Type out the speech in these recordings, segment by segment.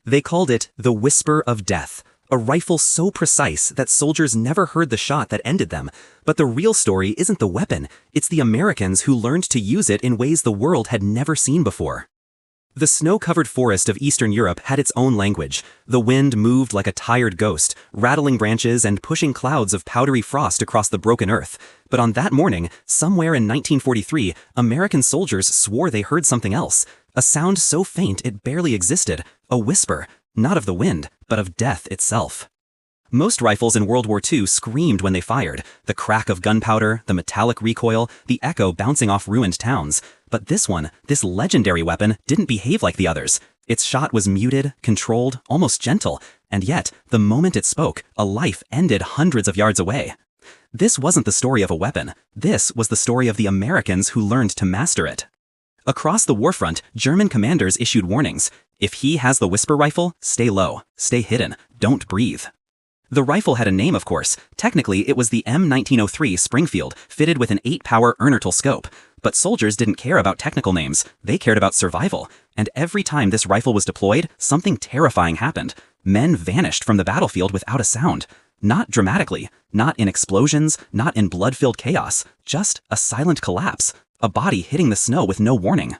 They called it the Whisper of Death, a rifle so precise that soldiers never heard the shot that ended them. But the real story isn't the weapon, it's the Americans who learned to use it in ways the world had never seen before. The snow-covered forest of Eastern Europe had its own language. The wind moved like a tired ghost, rattling branches and pushing clouds of powdery frost across the broken earth. But on that morning, somewhere in 1943, American soldiers swore they heard something else. A sound so faint it barely existed. A whisper, not of the wind, but of death itself. Most rifles in World War II screamed when they fired, the crack of gunpowder, the metallic recoil, the echo bouncing off ruined towns. But this one, this legendary weapon, didn't behave like the others. Its shot was muted, controlled, almost gentle, and yet, the moment it spoke, a life ended hundreds of yards away. This wasn't the story of a weapon. This was the story of the Americans who learned to master it. Across the warfront, German commanders issued warnings. If he has the whisper rifle, stay low, stay hidden, don't breathe. The rifle had a name, of course. Technically, it was the M1903 Springfield, fitted with an 8-power Ernertal scope. But soldiers didn't care about technical names. They cared about survival. And every time this rifle was deployed, something terrifying happened. Men vanished from the battlefield without a sound. Not dramatically, not in explosions, not in blood-filled chaos, just a silent collapse, a body hitting the snow with no warning.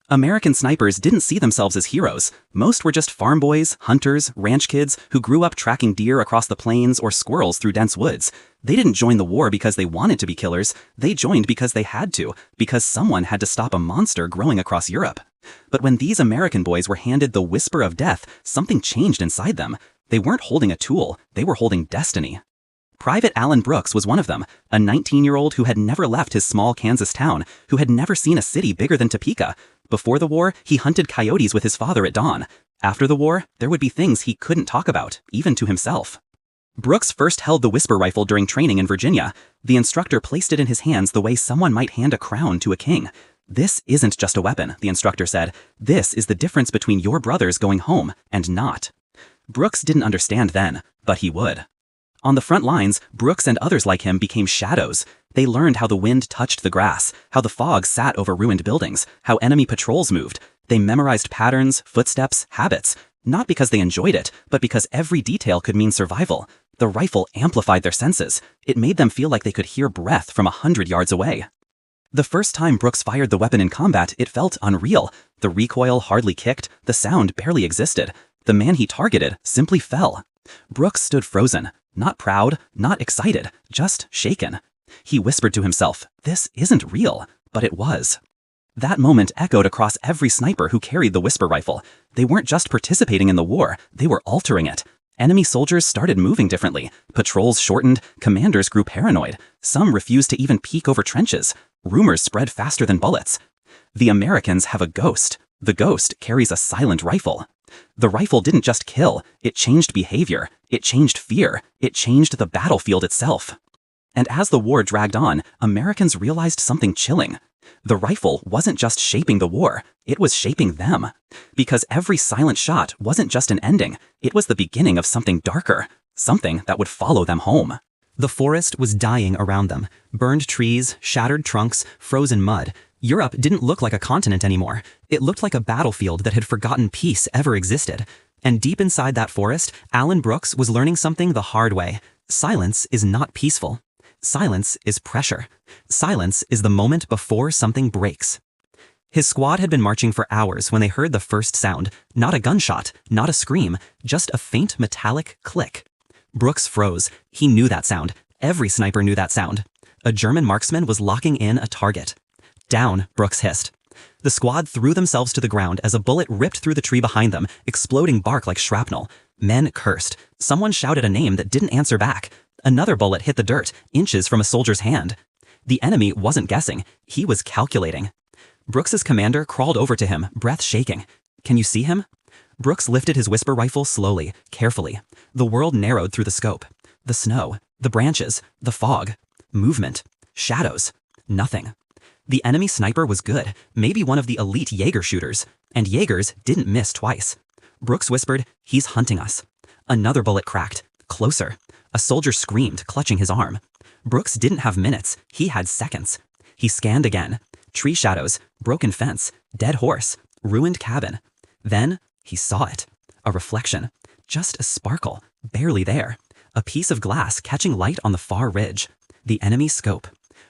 American snipers didn't see themselves as heroes. Most were just farm boys, hunters, ranch kids who grew up tracking deer across the plains or squirrels through dense woods. They didn't join the war because they wanted to be killers. They joined because they had to, because someone had to stop a monster growing across Europe. But when these American boys were handed the whisper of death, something changed inside them. They weren't holding a tool, they were holding destiny. Private Alan Brooks was one of them, a 19-year-old who had never left his small Kansas town, who had never seen a city bigger than Topeka. Before the war, he hunted coyotes with his father at dawn. After the war, there would be things he couldn't talk about, even to himself. Brooks first held the whisper rifle during training in Virginia. The instructor placed it in his hands the way someone might hand a crown to a king. This isn't just a weapon, the instructor said. This is the difference between your brothers going home and not. Brooks didn't understand then, but he would. On the front lines, Brooks and others like him became shadows. They learned how the wind touched the grass, how the fog sat over ruined buildings, how enemy patrols moved. They memorized patterns, footsteps, habits, not because they enjoyed it, but because every detail could mean survival. The rifle amplified their senses. It made them feel like they could hear breath from 100 yards away. The first time Brooks fired the weapon in combat, it felt unreal. The recoil hardly kicked, the sound barely existed. The man he targeted simply fell. Brooks stood frozen. Not proud, not excited, just shaken. He whispered to himself, "This isn't real," but it was. That moment echoed across every sniper who carried the whisper rifle. They weren't just participating in the war, they were altering it. Enemy soldiers started moving differently. Patrols shortened, commanders grew paranoid. Some refused to even peek over trenches. Rumors spread faster than bullets. The Americans have a ghost. The ghost carries a silent rifle. The rifle didn't just kill, it changed behavior, it changed fear, it changed the battlefield itself. And as the war dragged on, Americans realized something chilling. The rifle wasn't just shaping the war, it was shaping them. Because every silent shot wasn't just an ending, it was the beginning of something darker, something that would follow them home. The forest was dying around them. Burned trees, shattered trunks, frozen mud. Europe didn't look like a continent anymore. It looked like a battlefield that had forgotten peace ever existed. And deep inside that forest, Alan Brooks was learning something the hard way. Silence is not peaceful. Silence is pressure. Silence is the moment before something breaks. His squad had been marching for hours when they heard the first sound. Not a gunshot, not a scream, just a faint metallic click. Brooks froze. He knew that sound. Every sniper knew that sound. A German marksman was locking in a target. "Down," Brooks hissed. The squad threw themselves to the ground as a bullet ripped through the tree behind them, exploding bark like shrapnel. Men cursed. Someone shouted a name that didn't answer back. Another bullet hit the dirt, inches from a soldier's hand. The enemy wasn't guessing. He was calculating. Brooks's commander crawled over to him, breath shaking. "Can you see him?" Brooks lifted his whisper rifle slowly, carefully. The world narrowed through the scope. The snow, the branches, the fog, movement, shadows, nothing. The enemy sniper was good, maybe one of the elite Jäger shooters, and Jägers didn't miss twice. Brooks whispered, "He's hunting us." Another bullet cracked, closer. A soldier screamed, clutching his arm. Brooks didn't have minutes, he had seconds. He scanned again. Tree shadows, broken fence, dead horse, ruined cabin. Then he saw it. A reflection. Just a sparkle. Barely there. A piece of glass catching light on the far ridge. The enemy's scope.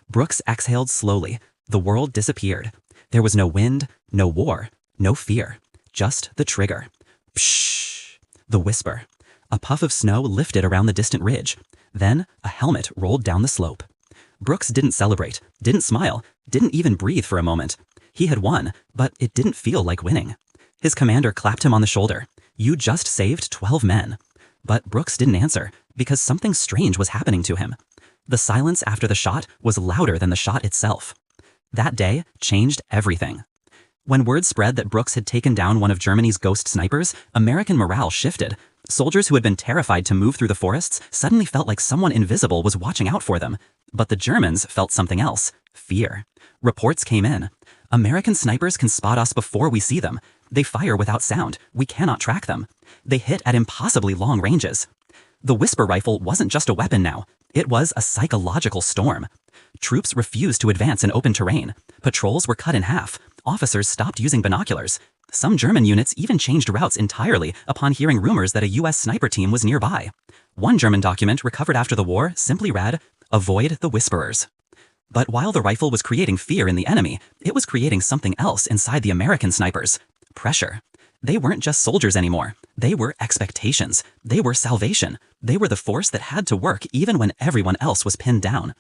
Brooks exhaled slowly. The world disappeared. There was no wind, no war, no fear. Just the trigger. Pshh. The whisper. A puff of snow lifted around the distant ridge. Then a helmet rolled down the slope. Brooks didn't celebrate, didn't smile, didn't even breathe for a moment. He had won, but it didn't feel like winning. His commander clapped him on the shoulder. You just saved 12 men. But Brooks didn't answer, because something strange was happening to him. The silence after the shot was louder than the shot itself. That day changed everything. When word spread that Brooks had taken down one of Germany's ghost snipers, American morale shifted. Soldiers who had been terrified to move through the forests suddenly felt like someone invisible was watching out for them. But the Germans felt something else. Fear. Reports came in. American snipers can spot us before we see them. They fire without sound. We cannot track them. They hit at impossibly long ranges. The whisper rifle wasn't just a weapon now. It was a psychological storm. Troops refused to advance in open terrain. Patrols were cut in half. Officers stopped using binoculars. Some German units even changed routes entirely upon hearing rumors that a US sniper team was nearby. One German document recovered after the war simply read, "Avoid the whisperers." But while the rifle was creating fear in the enemy, it was creating something else inside the American snipers. Pressure. They weren't just soldiers anymore. They were expectations. They were salvation. They were the force that had to work even when everyone else was pinned down.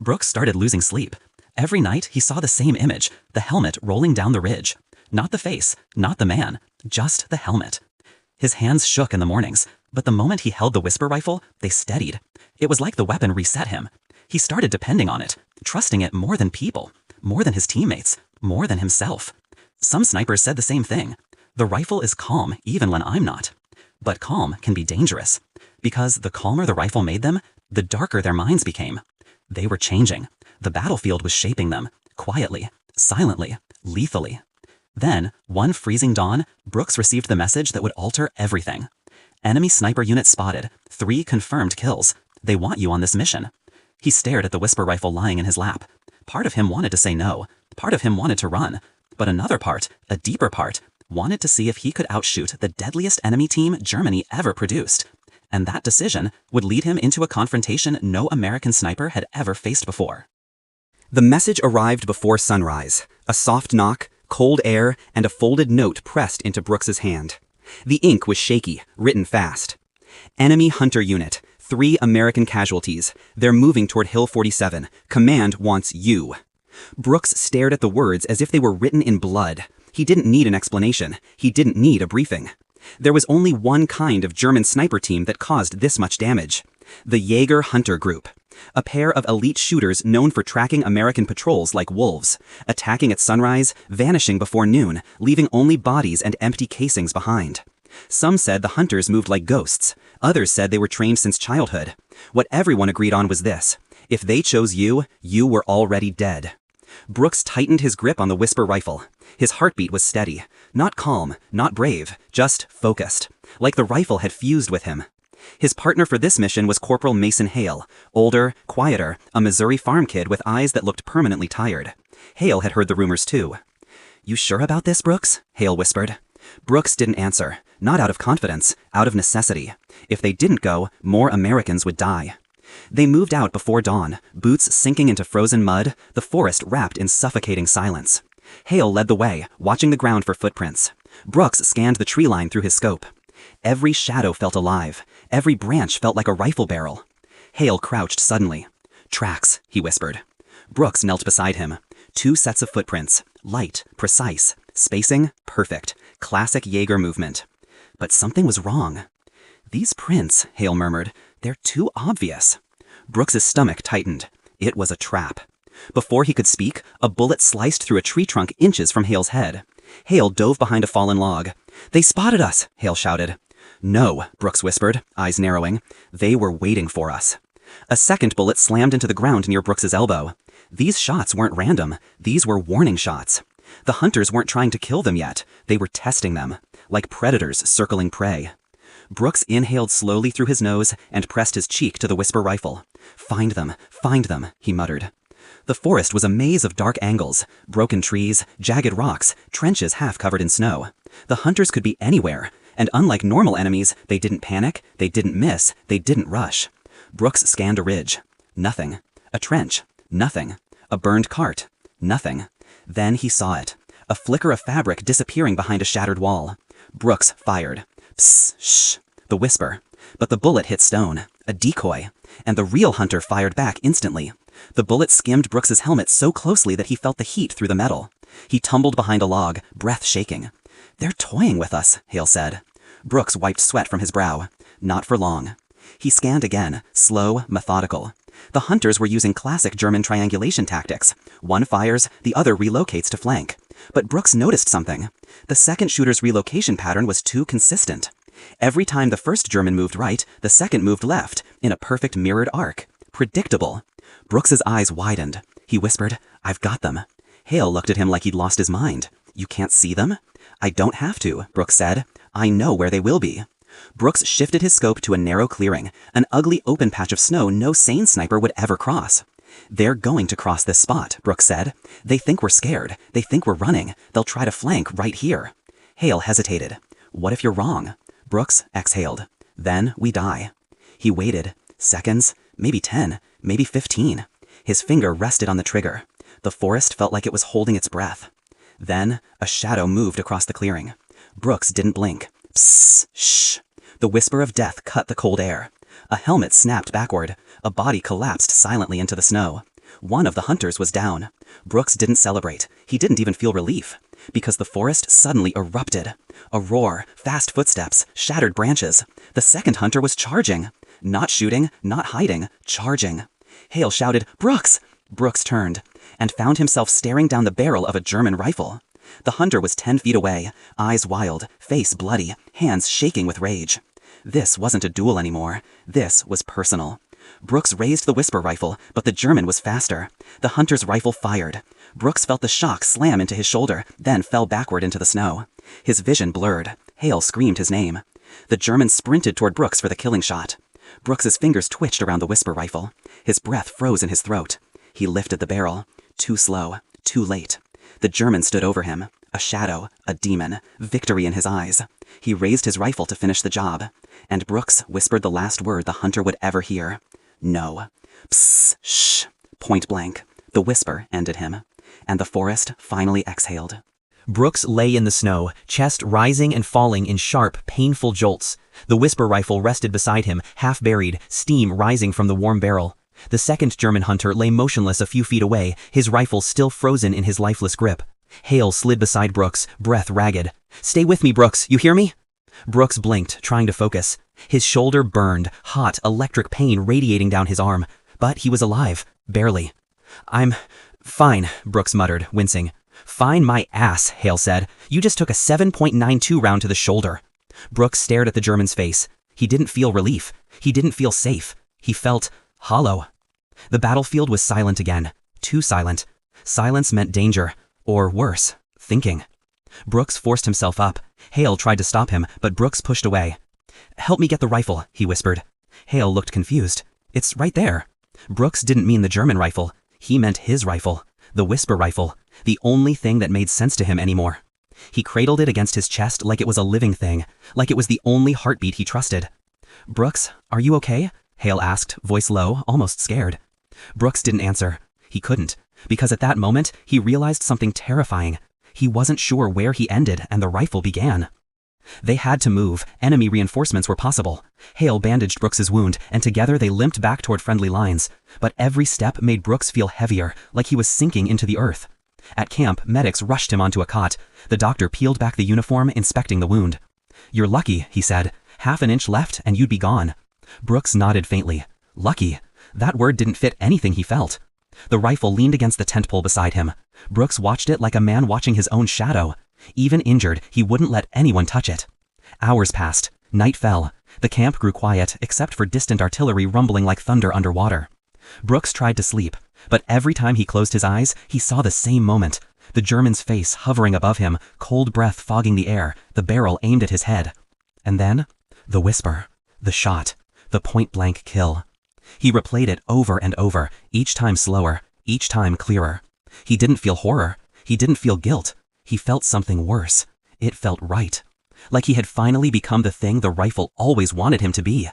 Brooks started losing sleep. Every night he saw the same image, the helmet rolling down the ridge. Not the face, not the man, just the helmet. His hands shook in the mornings, but the moment he held the whisper rifle, they steadied. It was like the weapon reset him. He started depending on it, trusting it more than people, more than his teammates, more than himself. Some snipers said the same thing. The rifle is calm even when I'm not. But calm can be dangerous, because the calmer the rifle made them, the darker their minds became. They were changing. The battlefield was shaping them, quietly, silently, lethally. Then, one freezing dawn, Brooks received the message that would alter everything. Enemy sniper unit spotted, 3 confirmed kills. They want you on this mission. He stared at the whisper rifle lying in his lap. Part of him wanted to say no. Part of him wanted to run. But another part, a deeper part, wanted to see if he could outshoot the deadliest enemy team Germany ever produced. And that decision would lead him into a confrontation no American sniper had ever faced before. The message arrived before sunrise. A soft knock, cold air, and a folded note pressed into Brooks's hand. The ink was shaky, written fast. Enemy hunter unit, 3 American casualties. They're moving toward Hill 47. Command wants you. Brooks stared at the words as if they were written in blood. He didn't need an explanation. He didn't need a briefing. There was only one kind of German sniper team that caused this much damage. The Jäger Hunter Group. A pair of elite shooters known for tracking American patrols like wolves, attacking at sunrise, vanishing before noon, leaving only bodies and empty casings behind. Some said the hunters moved like ghosts. Others said they were trained since childhood. What everyone agreed on was this: if they chose you, you were already dead. Brooks tightened his grip on the whisper rifle. His heartbeat was steady. Not calm, not brave, just focused. Like the rifle had fused with him. His partner for this mission was Corporal Mason Hale, older, quieter, a Missouri farm kid with eyes that looked permanently tired. Hale had heard the rumors too. "You sure about this, Brooks?" Hale whispered. Brooks didn't answer, not out of confidence, out of necessity. If they didn't go, more Americans would die. They moved out before dawn, boots sinking into frozen mud, the forest wrapped in suffocating silence. Hale led the way, watching the ground for footprints. Brooks scanned the tree line through his scope. Every shadow felt alive. Every branch felt like a rifle barrel. Hale crouched suddenly. "Tracks," he whispered. Brooks knelt beside him. 2 sets of footprints. Light, precise. Spacing, perfect. Classic Jäger movement. But something was wrong. "These prints," Hale murmured, "they're too obvious." Brooks's stomach tightened. It was a trap. Before he could speak, a bullet sliced through a tree trunk inches from Hale's head. Hale dove behind a fallen log. "They spotted us," Hale shouted. "No," Brooks whispered, eyes narrowing. "They were waiting for us." A second bullet slammed into the ground near Brooks's elbow. These shots weren't random. These were warning shots. The hunters weren't trying to kill them yet. They were testing them, like predators circling prey. Brooks inhaled slowly through his nose and pressed his cheek to the whisper rifle. Find them, he muttered. The forest was a maze of dark angles, broken trees, jagged rocks, trenches half covered in snow. The hunters could be anywhere, And unlike normal enemies, they didn't panic, they didn't miss, they didn't rush. Brooks scanned a ridge. Nothing. A trench. Nothing. A burned cart. Nothing. Then he saw it. A flicker of fabric disappearing behind a shattered wall. Brooks fired. Psst, shh. The whisper. But the bullet hit stone. A decoy. And the real hunter fired back instantly. The bullet skimmed Brooks's helmet so closely that he felt the heat through the metal. He tumbled behind a log, breath shaking. "They're toying with us," Hale said. Brooks wiped sweat from his brow. Not for long. He scanned again, slow, methodical. The hunters were using classic German triangulation tactics. One fires, the other relocates to flank. But Brooks noticed something. The second shooter's relocation pattern was too consistent. Every time the first German moved right, the second moved left, in a perfect mirrored arc. Predictable. Brooks's eyes widened. He whispered, "I've got them." Hale looked at him like he'd lost his mind. "You can't see them?" "I don't have to," Brooks said. "I know where they will be." Brooks shifted his scope to a narrow clearing, an ugly open patch of snow no sane sniper would ever cross. "They're going to cross this spot," Brooks said. "They think we're scared. They think we're running. They'll try to flank right here." Hale hesitated. "What if you're wrong?" Brooks exhaled. "Then we die." He waited. Seconds, maybe 10, maybe 15. His finger rested on the trigger. The forest felt like it was holding its breath. Then, a shadow moved across the clearing. Brooks didn't blink. Psst, shh. The whisper of death cut the cold air. A helmet snapped backward. A body collapsed silently into the snow. One of the hunters was down. Brooks didn't celebrate. He didn't even feel relief. Because the forest suddenly erupted. A roar, fast footsteps, shattered branches. The second hunter was charging. Not shooting, not hiding, charging. Hale shouted, "Brooks!" Brooks turned, and found himself staring down the barrel of a German rifle. The hunter was 10 feet away, eyes wild, face bloody, hands shaking with rage. This wasn't a duel anymore. This was personal. Brooks raised the whisper rifle, but the German was faster. The hunter's rifle fired. Brooks felt the shock slam into his shoulder, then fell backward into the snow. His vision blurred. Hale screamed his name. The German sprinted toward Brooks for the killing shot. Brooks's fingers twitched around the whisper rifle. His breath froze in his throat. He lifted the barrel. Too slow. Too late. The German stood over him. A shadow. A demon. Victory in his eyes. He raised his rifle to finish the job. And Brooks whispered the last word the hunter would ever hear. "No." Psst. Shh. Point blank. The whisper ended him. And the forest finally exhaled. Brooks lay in the snow, chest rising and falling in sharp, painful jolts. The whisper rifle rested beside him, half buried, steam rising from the warm barrel. The second German hunter lay motionless a few feet away, his rifle still frozen in his lifeless grip. Hale slid beside Brooks, breath ragged. "Stay with me, Brooks, you hear me?" Brooks blinked, trying to focus. His shoulder burned, hot, electric pain radiating down his arm. But he was alive, barely. "I'm fine," Brooks muttered, wincing. "Fine my ass," Hale said. "You just took a 7.92 round to the shoulder." Brooks stared at the German's face. He didn't feel relief. He didn't feel safe. He felt hollow. The battlefield was silent again. Too silent. Silence meant danger. Or worse, thinking. Brooks forced himself up. Hale tried to stop him, but Brooks pushed away. "Help me get the rifle," he whispered. Hale looked confused. "It's right there." Brooks didn't mean the German rifle. He meant his rifle. The whisper rifle. The only thing that made sense to him anymore. He cradled it against his chest like it was a living thing, like it was the only heartbeat he trusted. "Brooks, are you okay?" Hale asked, voice low, almost scared. Brooks didn't answer. He couldn't, because at that moment, he realized something terrifying. He wasn't sure where he ended and the rifle began. They had to move. Enemy reinforcements were possible. Hale bandaged Brooks's wound, and together they limped back toward friendly lines. But every step made Brooks feel heavier, like he was sinking into the earth. At camp, medics rushed him onto a cot. The doctor peeled back the uniform, inspecting the wound. "You're lucky," he said. "Half an inch left and you'd be gone." Brooks nodded faintly. Lucky? That word didn't fit anything he felt. The rifle leaned against the tent pole beside him. Brooks watched it like a man watching his own shadow. Even injured, he wouldn't let anyone touch it. Hours passed. Night fell. The camp grew quiet, except for distant artillery rumbling like thunder underwater. Brooks tried to sleep, but every time he closed his eyes, he saw the same moment. The German's face hovering above him, cold breath fogging the air, the barrel aimed at his head. And then, the whisper, the shot, the point-blank kill. He replayed it over and over, each time slower, each time clearer. He didn't feel horror. He didn't feel guilt. He felt something worse. It felt right. like he had finally become the thing the rifle always wanted him to be.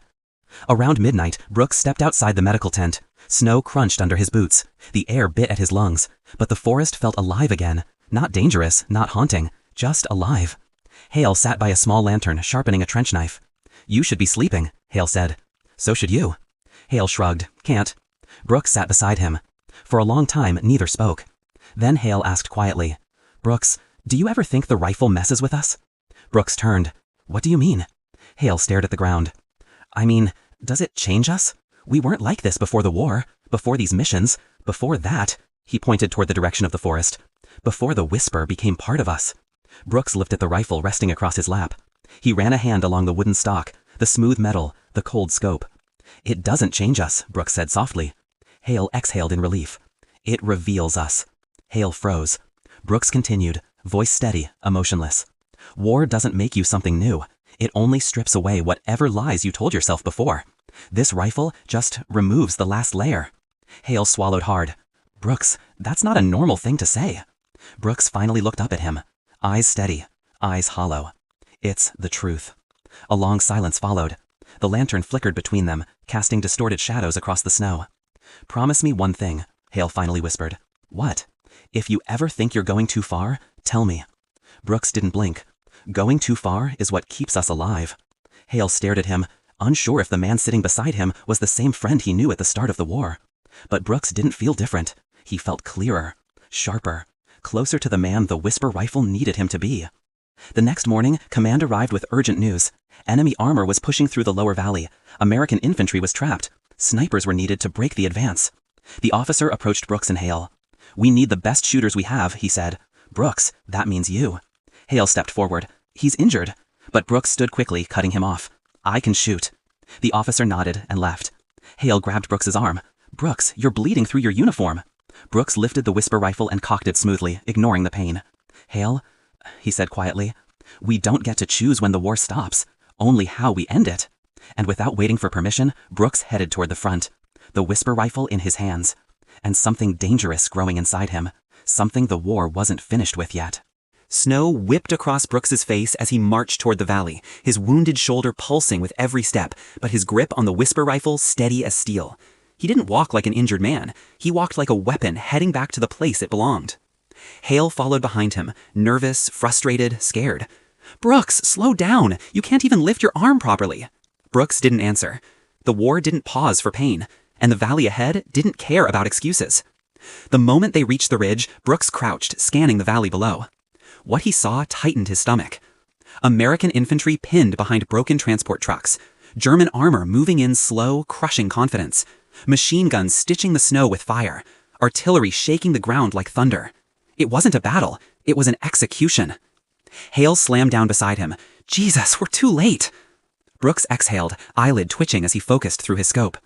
Around midnight, Brooks stepped outside the medical tent. Snow crunched under his boots. The air bit at his lungs, but the forest felt alive again. Not dangerous, not haunting, just alive. Hale sat by a small lantern, sharpening a trench knife. "You should be sleeping," Hale said. "So should you." Hale shrugged. "Can't." Brooks sat beside him. For a long time, neither spoke. Then Hale asked quietly, "Brooks, do you ever think the rifle messes with us?" Brooks turned. "What do you mean?" Hale stared at the ground. "I mean, does it change us? We weren't like this before the war, before these missions, before that." He pointed toward the direction of the forest. "Before the whisper became part of us." Brooks lifted the rifle resting across his lap. He ran a hand along the wooden stock, the smooth metal, the cold scope. "It doesn't change us," Brooks said softly. Hale exhaled in relief. "It reveals us." Hale froze. Brooks continued, voice steady, emotionless. "War doesn't make you something new. It only strips away whatever lies you told yourself before. This rifle just removes the last layer." Hale swallowed hard. "Brooks, that's not a normal thing to say." Brooks finally looked up at him. Eyes steady, eyes hollow. "It's the truth." A long silence followed. The lantern flickered between them, casting distorted shadows across the snow. "Promise me one thing," Hale finally whispered. "What?" "If you ever think you're going too far, tell me." Brooks didn't blink. "Going too far is what keeps us alive." Hale stared at him, unsure if the man sitting beside him was the same friend he knew at the start of the war. But Brooks didn't feel different. He felt clearer, sharper, closer to the man the whisper rifle needed him to be. The next morning, command arrived with urgent news. Enemy armor was pushing through the lower valley. American infantry was trapped. Snipers were needed to break the advance. The officer approached Brooks and Hale. "We need the best shooters we have," he said. "Brooks, that means you." Hale stepped forward. "He's injured." But Brooks stood quickly, cutting him off. "I can shoot." The officer nodded and left. Hale grabbed Brooks's arm. "Brooks, you're bleeding through your uniform." Brooks lifted the whisper rifle and cocked it smoothly, ignoring the pain. "Hale," he said quietly, "we don't get to choose when the war stops, only how we end it." And without waiting for permission, Brooks headed toward the front, the whisper rifle in his hands, and something dangerous growing inside him, something the war wasn't finished with yet. Snow whipped across Brooks's face as he marched toward the valley, his wounded shoulder pulsing with every step, but his grip on the whisper rifle steady as steel. He didn't walk like an injured man. He walked like a weapon heading back to the place it belonged. Hale followed behind him, nervous, frustrated, scared. "Brooks, slow down! You can't even lift your arm properly." Brooks didn't answer. The war didn't pause for pain, and the valley ahead didn't care about excuses. The moment they reached the ridge, Brooks crouched, scanning the valley below. What he saw tightened his stomach. American infantry pinned behind broken transport trucks. German armor moving in slow, crushing confidence. Machine guns stitching the snow with fire. Artillery shaking the ground like thunder. It wasn't a battle. It was an execution. Hale slammed down beside him. "Jesus, we're too late." Brooks exhaled, eyelid twitching as he focused through his scope.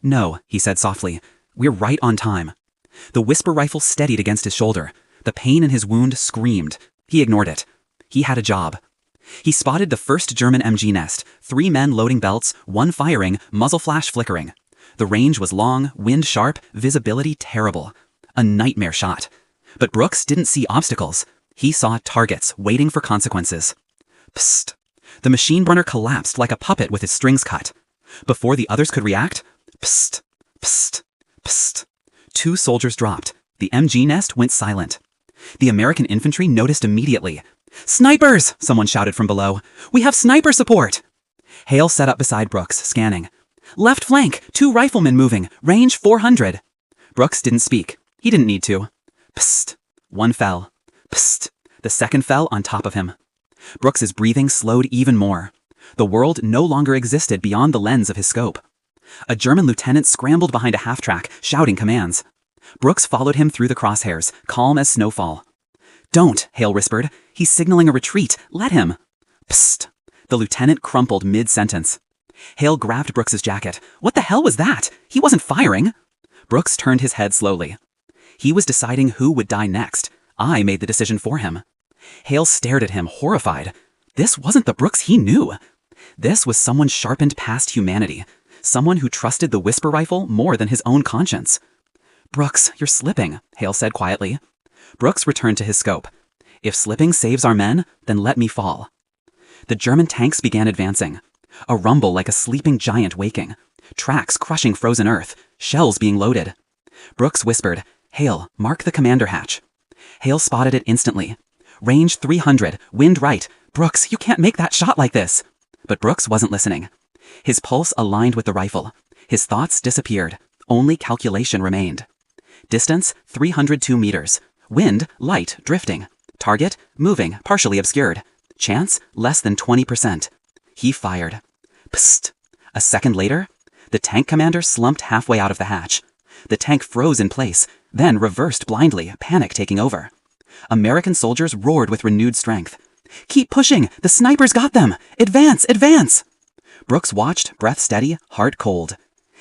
"No," he said softly. "We're right on time." The whisper rifle steadied against his shoulder. The pain in his wound screamed. He ignored it. He had a job. He spotted the first German MG nest, 3 men loading belts, 1 firing, muzzle flash flickering. The range was long, wind sharp, visibility terrible. A nightmare shot. But Brooks didn't see obstacles. He saw targets waiting for consequences. Psst. The machine gunner collapsed like a puppet with his strings cut. Before the others could react, psst, psst, psst. 2 soldiers dropped. The MG nest went silent. The American infantry noticed immediately. "Snipers!" someone shouted from below. "We have sniper support!" Hale sat up beside Brooks, scanning. "Left flank, 2 riflemen moving, range 400. Brooks didn't speak. He didn't need to. Psst. 1 fell. Psst. The second fell on top of him. Brooks's breathing slowed even more. The world no longer existed beyond the lens of his scope. A German lieutenant scrambled behind a half-track, shouting commands. Brooks followed him through the crosshairs, calm as snowfall. "Don't," Hale whispered. "He's signaling a retreat. Let him." Psst. The lieutenant crumpled mid-sentence. Hale grabbed Brooks's jacket. What the hell was that? He wasn't firing. Brooks turned his head slowly. He was deciding who would die next. I made the decision for him. Hale stared at him, horrified. This wasn't the Brooks he knew. This was someone sharpened past humanity. Someone who trusted the whisper rifle more than his own conscience. "Brooks, you're slipping," Hale said quietly. Brooks returned to his scope. "If slipping saves our men, then let me fall." The German tanks began advancing. A rumble like a sleeping giant waking. Tracks crushing frozen earth. Shells being loaded. Brooks whispered, "Hale, mark the commander hatch." Hale spotted it instantly. "Range 300, wind right. Brooks, you can't make that shot like this." But Brooks wasn't listening. His pulse aligned with the rifle. His thoughts disappeared. Only calculation remained. Distance, 302 meters. Wind, light, drifting. Target, moving, partially obscured. Chance, less than 20%. He fired. Psst. A second later, the tank commander slumped halfway out of the hatch. The tank froze in place, then reversed blindly, panic taking over. American soldiers roared with renewed strength. "Keep pushing! The snipers got them! Advance! Advance!" Brooks watched, breath steady, heart cold.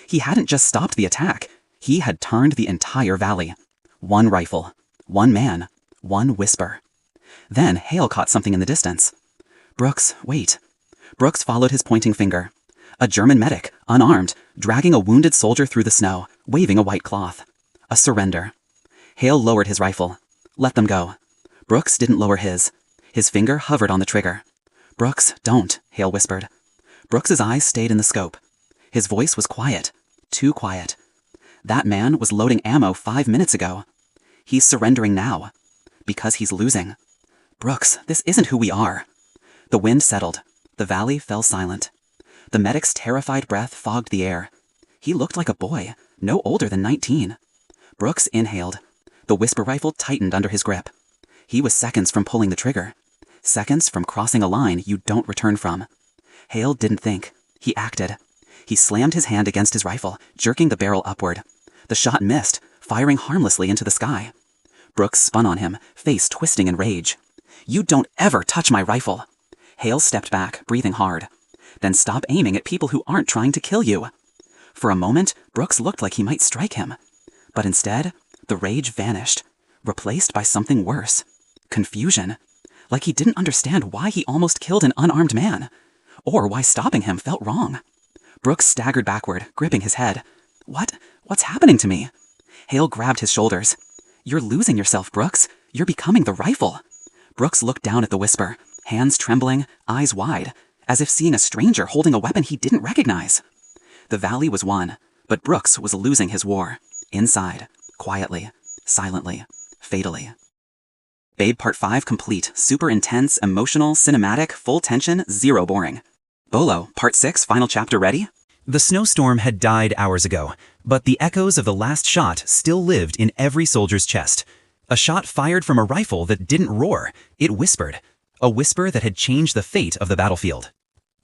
He hadn't just stopped the attack. He had turned the entire valley. One rifle. One man. One whisper. Then Hale caught something in the distance. "Brooks, wait." Brooks followed his pointing finger. A German medic, unarmed, dragging a wounded soldier through the snow, waving a white cloth. A surrender. Hale lowered his rifle. Let them go. Brooks didn't lower his. His finger hovered on the trigger. "Brooks, don't," Hale whispered. Brooks's eyes stayed in the scope. His voice was quiet. Too quiet. That man was loading ammo 5 minutes ago. He's surrendering now. Because he's losing. "Brooks, this isn't who we are." The wind settled. The valley fell silent. The medic's terrified breath fogged the air. He looked like a boy, no older than 19. Brooks inhaled. The whisper rifle tightened under his grip. He was seconds from pulling the trigger. Seconds from crossing a line you don't return from. Hale didn't think. He acted. He slammed his hand against his rifle, jerking the barrel upward. The shot missed, firing harmlessly into the sky. Brooks spun on him, face twisting in rage. "You don't ever touch my rifle." Hale stepped back, breathing hard. "Then stop aiming at people who aren't trying to kill you." For a moment, Brooks looked like he might strike him. But instead, the rage vanished, replaced by something worse. Confusion. Like he didn't understand why he almost killed an unarmed man. Or why stopping him felt wrong. Brooks staggered backward, gripping his head. What's happening to me?" Hale grabbed his shoulders. "You're losing yourself, Brooks. You're becoming the rifle." Brooks looked down at the whisper, hands trembling, eyes wide, as if seeing a stranger holding a weapon he didn't recognize. The valley was won, but Brooks was losing his war. Inside, quietly, silently, fatally. Babe Part 5 complete. Super intense, emotional, cinematic, full tension, zero boring. Bolo, Part 6, final chapter ready? The snowstorm had died hours ago, but the echoes of the last shot still lived in every soldier's chest. A shot fired from a rifle that didn't roar, it whispered. A whisper that had changed the fate of the battlefield.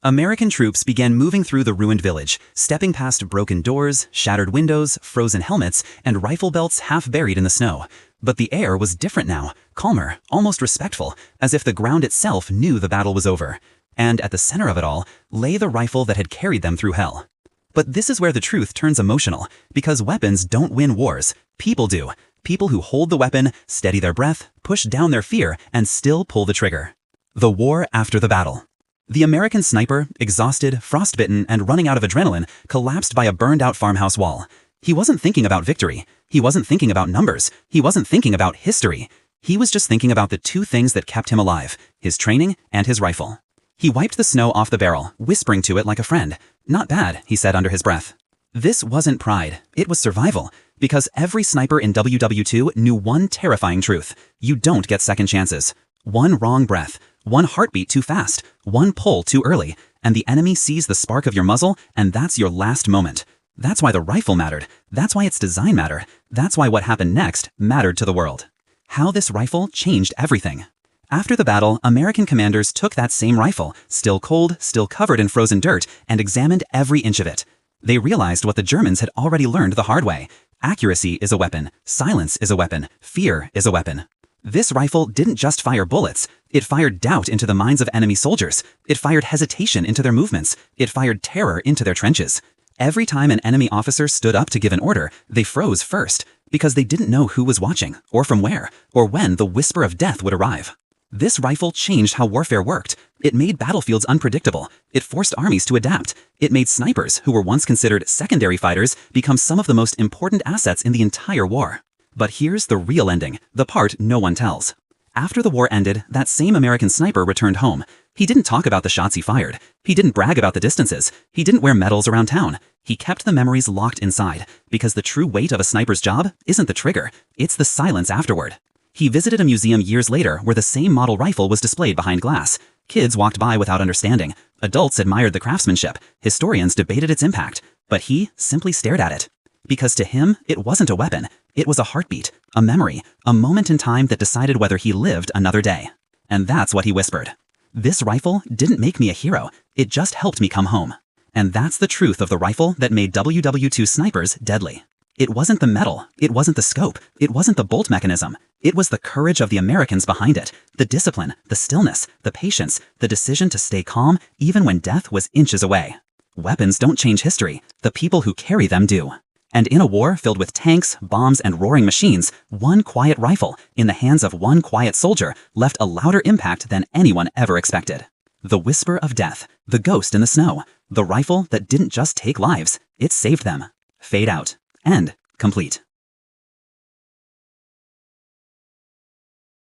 American troops began moving through the ruined village, stepping past broken doors, shattered windows, frozen helmets, and rifle belts half buried in the snow. But the air was different now, calmer, almost respectful, as if the ground itself knew the battle was over. And at the center of it all lay the rifle that had carried them through hell. But this is where the truth turns emotional, because weapons don't win wars. People do. People who hold the weapon, steady their breath, push down their fear, and still pull the trigger. The war after the battle. The American sniper, exhausted, frostbitten, and running out of adrenaline, collapsed by a burned-out farmhouse wall. He wasn't thinking about victory. He wasn't thinking about numbers. He wasn't thinking about history. He was just thinking about the two things that kept him alive, his training and his rifle. He wiped the snow off the barrel, whispering to it like a friend. "Not bad," he said under his breath. This wasn't pride. It was survival. Because every sniper in WW2 knew one terrifying truth. You don't get second chances. One wrong breath, one heartbeat too fast, one pull too early, and the enemy sees the spark of your muzzle, and that's your last moment. That's why the rifle mattered. That's why its design mattered. That's why what happened next mattered to the world. How this rifle changed everything. After the battle, American commanders took that same rifle, still cold, still covered in frozen dirt, and examined every inch of it. They realized what the Germans had already learned the hard way. Accuracy is a weapon. Silence is a weapon. Fear is a weapon. This rifle didn't just fire bullets. It fired doubt into the minds of enemy soldiers. It fired hesitation into their movements. It fired terror into their trenches. Every time an enemy officer stood up to give an order, they froze first, because they didn't know who was watching, or from where, or when the whisper of death would arrive. This rifle changed how warfare worked. It made battlefields unpredictable. It forced armies to adapt. It made snipers, who were once considered secondary fighters, become some of the most important assets in the entire war. But here's the real ending, the part no one tells. After the war ended, that same American sniper returned home. He didn't talk about the shots he fired. He didn't brag about the distances. He didn't wear medals around town. He kept the memories locked inside, because the true weight of a sniper's job isn't the trigger, it's the silence afterward. He visited a museum years later where the same model rifle was displayed behind glass. Kids walked by without understanding. Adults admired the craftsmanship. Historians debated its impact. But he simply stared at it. Because to him, it wasn't a weapon. It was a heartbeat, a memory, a moment in time that decided whether he lived another day. And that's what he whispered. This rifle didn't make me a hero. It just helped me come home. And that's the truth of the rifle that made WW2 snipers deadly. It wasn't the metal, it wasn't the scope, it wasn't the bolt mechanism. It was the courage of the Americans behind it, the discipline, the stillness, the patience, the decision to stay calm even when death was inches away. Weapons don't change history, the people who carry them do. And in a war filled with tanks, bombs, and roaring machines, one quiet rifle in the hands of one quiet soldier left a louder impact than anyone ever expected. The whisper of death, the ghost in the snow, the rifle that didn't just take lives, it saved them. Fade out. End complete.